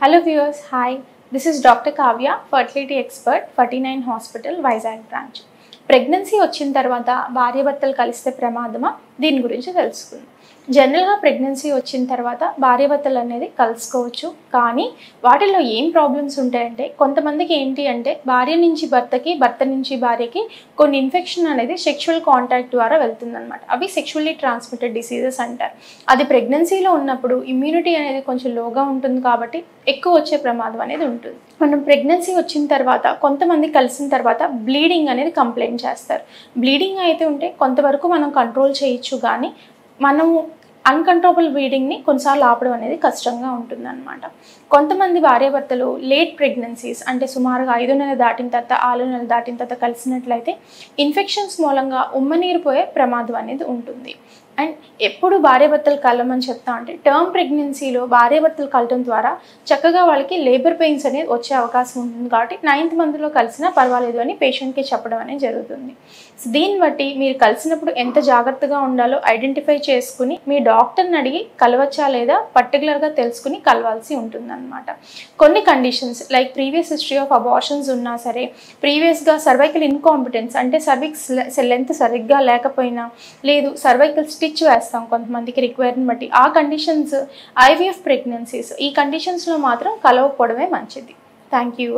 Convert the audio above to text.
Hello viewers, hi. This is Dr. Kavya, fertility expert, 49 Hospital, Vizag branch. Pregnancy వచ్చిన తర్వాత భార్యాభర్తలు కలిస్తే ప్రమాదమా? దీని గురించి తెలుసుకుందాం. జనరల్గా ప్రెగ్నెన్సీ వచ్చిన తర్వాత భార్యాభర్తలు అనేది కలుసుకోవచ్చు, కానీ వాటిలో ఏం ప్రాబ్లమ్స్ ఉంటాయంటే కొంతమందికి ఏంటి అంటే భార్య నుంచి భర్తకి, భర్త నుంచి భార్యకి కొన్ని ఇన్ఫెక్షన్ అనేది సెక్షువల్ కాంటాక్ట్ ద్వారా వెళ్తుందన్నమాట. అవి సెక్షువల్లీ ట్రాన్స్మిటెడ్ డిసీజెస్ అంటారు. అది ప్రెగ్నెన్సీలో ఉన్నప్పుడు ఇమ్యూనిటీ అనేది కొంచెం లోగా ఉంటుంది కాబట్టి ఎక్కువ వచ్చే ప్రమాదం అనేది ఉంటుంది. మనం ప్రెగ్నెన్సీ వచ్చిన తర్వాత కొంతమంది కలిసిన తర్వాత బ్లీడింగ్ అనేది కంప్లైంట్ చేస్తారు. బ్లీడింగ్ అయితే ఉంటే కొంతవరకు మనం కంట్రోల్ చేయొచ్చు, కానీ మనము అన్కంట్రోలబుల్ బ్లీడింగ్ని కొన్నిసార్లు ఆపడం అనేది కష్టంగా ఉంటుందన్నమాట. కొంతమంది భార్యాభర్తలు లేట్ ప్రెగ్నెన్సీస్ అంటే సుమారుగా 5 నెలలు దాటిన తర్వాత 6 నెలలు దాటిన తర్వాత కలిసినట్లయితే ఇన్ఫెక్షన్స్ మూలంగా ఉమ్మనీరు పోయే ప్రమాదం అనేది ఉంటుంది. అండ్ ఎప్పుడు భార్యాభర్తలు కలమని చెప్తా అంటే టర్మ్ ప్రెగ్నెన్సీలో భార్యాభర్తలు కలటం ద్వారా చక్కగా వాళ్ళకి లేబర్ పెయిన్స్ అనేది వచ్చే అవకాశం ఉంటుంది. కాబట్టి 9th మంత్లో కలిసినా పర్వాలేదు అని పేషెంట్కి చెప్పడం అనేది జరుగుతుంది. దీన్ని బట్టి మీరు కలిసినప్పుడు ఎంత జాగ్రత్తగా ఉండాలో ఐడెంటిఫై చేసుకుని మీ డాక్టర్ని అడిగి కలవచ్చా లేదా పర్టికులర్గా తెలుసుకుని కలవాల్సి ఉంటుందన్నమాట. కొన్ని conditions like previous history of abortions ఉన్నా సరే, ప్రీవియస్గా సర్వైకల్ ఇన్కాంపిటెన్స్ అంటే సర్విక్స్ లెంత్ సరిగ్గా లేకపోయినా, లేదు సర్వైకల్ స్టిచ్ వేస్తాం కొంతమందికి రిక్వైర్మెంట్ బట్టి, ఆ కండిషన్స్, ఐవీఎఫ్ ప్రెగ్నెన్సీస్, ఈ కండిషన్స్లో మాత్రం కలవకపోవడమే మంచిది. Thank you.